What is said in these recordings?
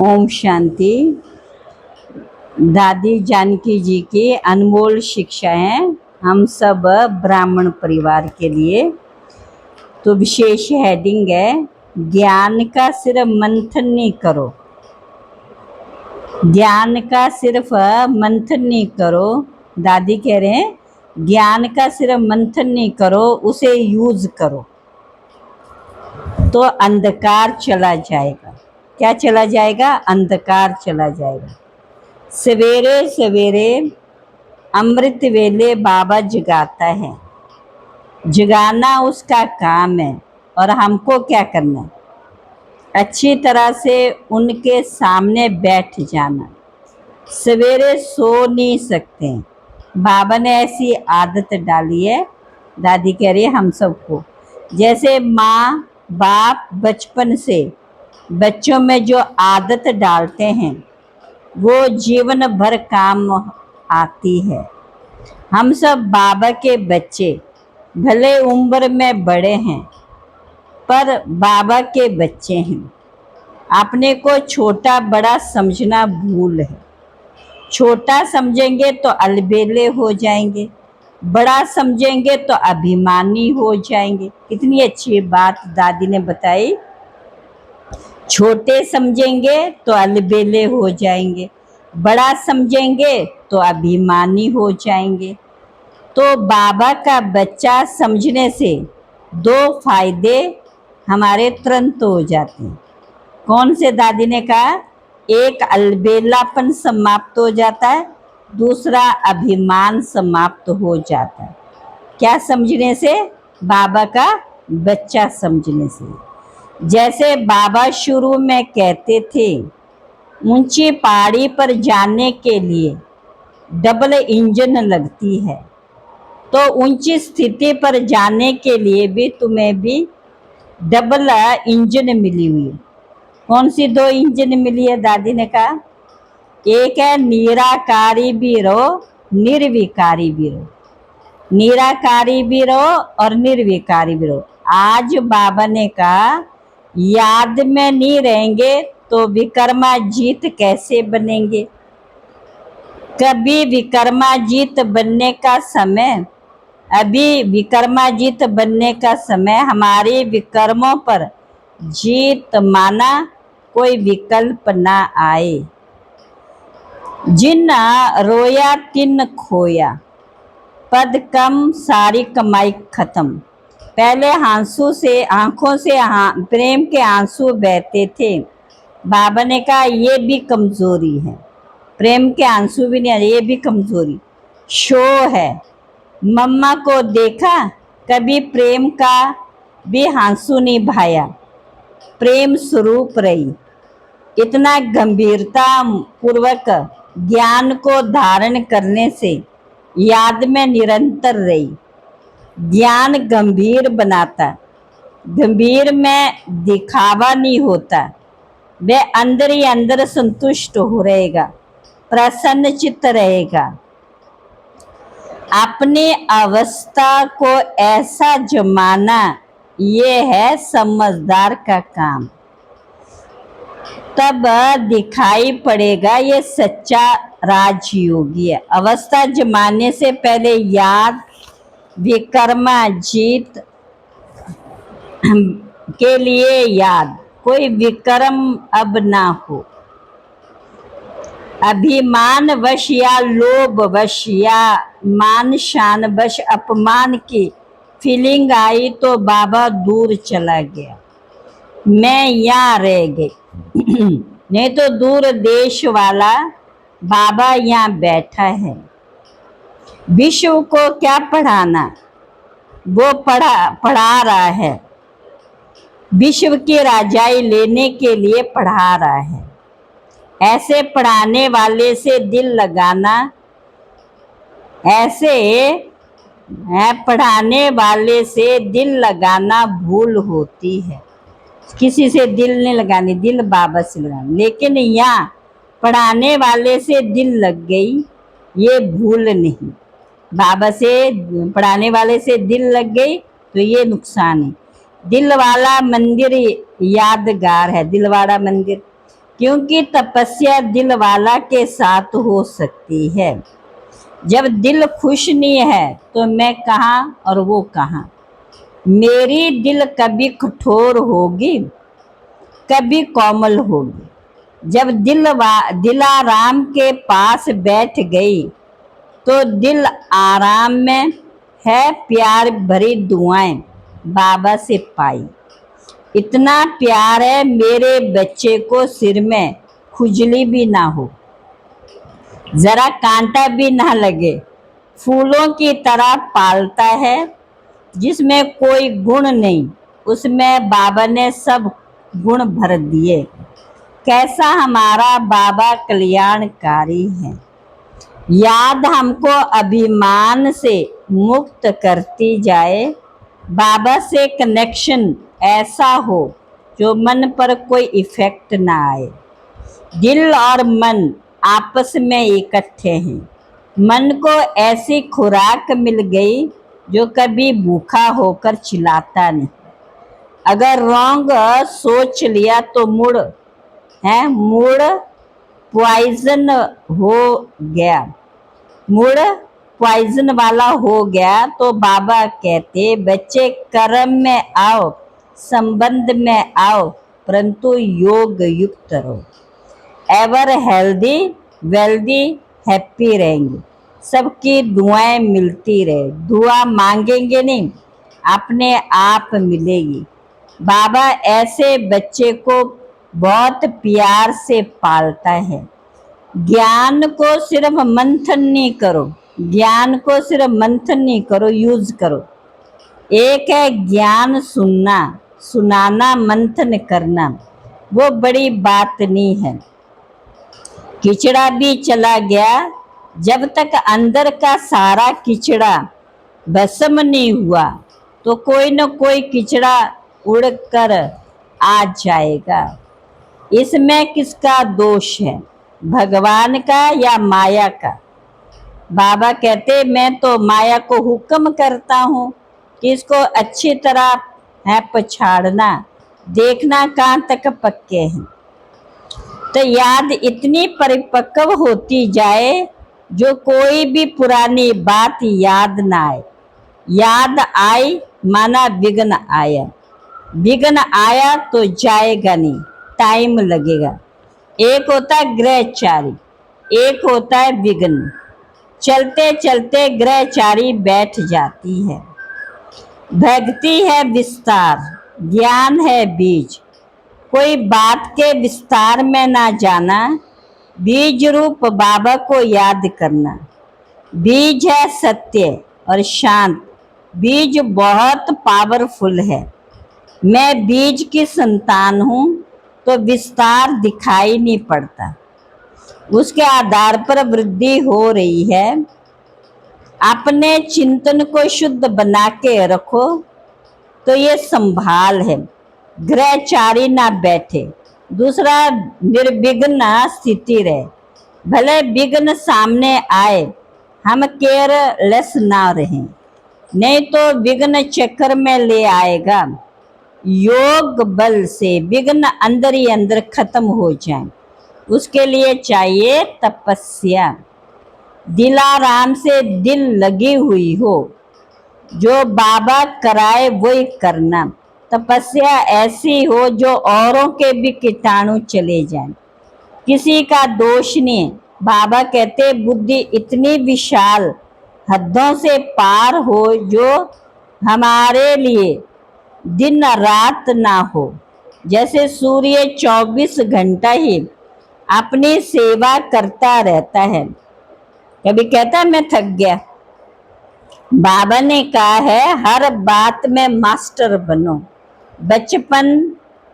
ओम शांति। दादी जानकी जी की अनमोल शिक्षा है हम सब ब्राह्मण परिवार के लिए। तो विशेष हेडिंग है, ज्ञान का सिर्फ मंथन नहीं करो। ज्ञान का सिर्फ मंथन नहीं करो। दादी कह रहे हैं ज्ञान का सिर्फ मंथन नहीं करो, उसे यूज करो तो अंधकार चला जाएगा। क्या चला जाएगा? अंधकार चला जाएगा। सवेरे सवेरे अमृत वेले बाबा जगाता है, जगाना उसका काम है। और हमको क्या करना है? अच्छी तरह से उनके सामने बैठ जाना। सवेरे सो नहीं सकते, बाबा ने ऐसी आदत डाली है। दादी कह रही है हम सबको, जैसे माँ बाप बचपन से बच्चों में जो आदत डालते हैं वो जीवन भर काम आती है। हम सब बाबा के बच्चे, भले उम्र में बड़े हैं पर बाबा के बच्चे हैं। अपने को छोटा बड़ा समझना भूल है। छोटा समझेंगे तो अलबेले हो जाएंगे, बड़ा समझेंगे तो अभिमानी हो जाएंगे। कितनी अच्छी बात दादी ने बताई। छोटे समझेंगे तो अलबेले हो जाएंगे, बड़ा समझेंगे तो अभिमानी हो जाएंगे। तो बाबा का बच्चा समझने से दो फायदे हमारे तुरंत हो जाते हैं। कौन से? दादी ने कहा, एक अलबेलापन समाप्त हो जाता है, दूसरा अभिमान समाप्त हो जाता है। क्या समझने से? बाबा का बच्चा समझने से। जैसे बाबा शुरू में कहते थे, ऊंची पहाड़ी पर जाने के लिए डबल इंजन लगती है, तो ऊंची स्थिति पर जाने के लिए भी तुम्हें भी डबल इंजन मिली हुई है। कौन सी दो इंजन मिली है? दादी ने कहा, एक है निराकारी भी रहो, निर्विकारी भी रहो। निराकारी भी रहो और निर्विकारी भी रहो। आज बाबा ने कहा, याद में नहीं रहेंगे तो विक्रमाजीत कैसे बनेंगे? कभी विक्रमाजीत बनने का समय, अभी विक्रमाजीत बनने का समय, हमारे विक्रमों पर जीत माना कोई विकल्प ना आए। जिन रोया तिन खोया, पद कम सारी कमाई खत्म। पहले आंसू से, आंखों से प्रेम के आंसू बहते थे। बाबा ने कहा ये भी कमजोरी है। प्रेम के आंसू भी नहीं, ये भी कमजोरी, शो है। मम्मा को देखा, कभी प्रेम का भी आंसू नहीं बहाया। प्रेम स्वरूप रही, इतना गंभीरता पूर्वक ज्ञान को धारण करने से याद में निरंतर रही। ज्ञान गंभीर बनाता, गंभीर में दिखावा नहीं होता। वह अंदर ही अंदर संतुष्ट हो रहेगा, प्रसन्न चित्त रहेगा। अपनी अवस्था को ऐसा जमाना, ये है समझदार का काम। तब दिखाई पड़ेगा ये सच्चा राजयोगी है। अवस्था जमाने से पहले याद, विक्रमाजीत के लिए याद, कोई विक्रम अब ना हो। अभिमान वश या लोभ वश या मान शान वश अपमान की फीलिंग आई तो बाबा दूर चला गया, मैं यहाँ रह गई। नहीं तो दूर देश वाला बाबा यहाँ बैठा है। विश्व को क्या पढ़ाना, वो पढ़ा रहा है। विश्व की राजाई लेने के लिए पढ़ा रहा है। ऐसे पढ़ाने वाले से दिल लगाना, ऐसे पढ़ाने वाले से दिल लगाना भूल होती है। किसी से दिल नहीं लगानी, दिल बाबा से लगानी। लेकिन यहाँ पढ़ाने वाले से दिल लग गई, ये भूल नहीं। बाबा से पढ़ाने वाले से दिल लग गई तो ये नुकसान है। दिल वाला मंदिर यादगार है, दिलवाड़ा मंदिर, क्योंकि तपस्या दिल वाला के साथ हो सकती है। जब दिल खुश नहीं है तो मैं कहाँ और वो कहाँ। मेरी दिल कभी कठोर होगी, कभी कोमल होगी। जब दिलाराम के पास बैठ गई तो दिल आराम में है, प्यार भरी दुआएं बाबा से पाई। इतना प्यार है मेरे बच्चे को, सिर में खुजली भी ना हो, जरा कांटा भी ना लगे। फूलों की तरह पालता है, जिसमें कोई गुण नहीं उसमें बाबा ने सब गुण भर दिए। कैसा हमारा बाबा कल्याणकारी है। याद हमको अभिमान से मुक्त करती जाए। बाबा से कनेक्शन ऐसा हो जो मन पर कोई इफेक्ट ना आए। दिल और मन आपस में इकट्ठे हैं। मन को ऐसी खुराक मिल गई जो कभी भूखा होकर चिल्लाता नहीं। अगर रॉन्ग सोच लिया तो मूड पॉइजन हो गया, मूड पॉइजन वाला हो गया। तो बाबा कहते बच्चे कर्म में आओ, संबंध में आओ, परंतु योग युक्त रहो। एवर हेल्दी वेल्दी हैप्पी रहेंगे, सबकी दुआएं मिलती रहे। दुआ मांगेंगे नहीं, अपने आप मिलेगी। बाबा ऐसे बच्चे को बहुत प्यार से पालता है। ज्ञान को सिर्फ मंथन नहीं करो, ज्ञान को सिर्फ मंथन नहीं करो, यूज करो। एक है ज्ञान सुनना, सुनाना, मंथन करना, वो बड़ी बात नहीं है। किचड़ा भी चला गया, जब तक अंदर का सारा किचड़ा भस्म नहीं हुआ तो कोई न कोई किचड़ा उड़कर आ जाएगा। इसमें किसका दोष है, भगवान का या माया का। बाबा कहते मैं तो माया को हुक्म करता हूँ कि इसको अच्छी तरह है पछाड़ना, देखना कहाँ तक पक्के हैं। तो याद इतनी परिपक्व होती जाए जो कोई भी पुरानी बात याद ना आए। याद आई माना विघ्न आया, विघ्न आया तो जाएगा नहीं, टाइम लगेगा। एक होता है ग्रहचारी, एक होता है विघ्न। चलते चलते ग्रहचारी बैठ जाती है। भक्ति है विस्तार, ज्ञान है बीज। कोई बात के विस्तार में ना जाना, बीज रूप बाबा को याद करना। बीज है सत्य और शांत, बीज बहुत पावरफुल है। मैं बीज की संतान हूँ तो विस्तार दिखाई नहीं पड़ता, उसके आधार पर वृद्धि हो रही है। अपने चिंतन को शुद्ध बना के रखो तो ये संभाल है, ग्रहचारी ना बैठे। दूसरा निर्विघ्न स्थिति रहे, भले विघ्न सामने आए हम केयरलेस ना रहें, नहीं तो विघ्न चक्कर में ले आएगा। योग बल से विघ्न अंदर ही अंदर खत्म हो जाए, उसके लिए चाहिए तपस्या। दिलाराम से दिल लगी हुई हो, जो बाबा कराए वही करना। तपस्या ऐसी हो जो औरों के भी कीटाणु चले जाएं, किसी का दोष नहीं। बाबा कहते बुद्धि इतनी विशाल, हदों से पार हो, जो हमारे लिए दिन रात ना हो। जैसे सूर्य 24 घंटा ही अपनी सेवा करता रहता है, कभी कहता है मैं थक गया। बाबा ने कहा है हर बात में मास्टर बनो। बचपन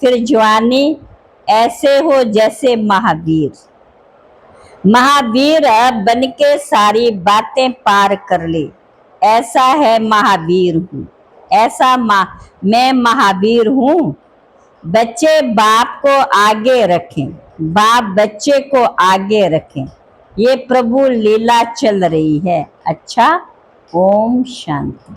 फिर जवानी ऐसे हो जैसे महावीर। महावीर बन के सारी बातें पार कर ले, ऐसा है महावीर हूँ। मैं महावीर हूँ। बच्चे बाप को आगे रखें, बाप बच्चे को आगे रखें। ये प्रभु लीला चल रही है। अच्छा, ओम शांति।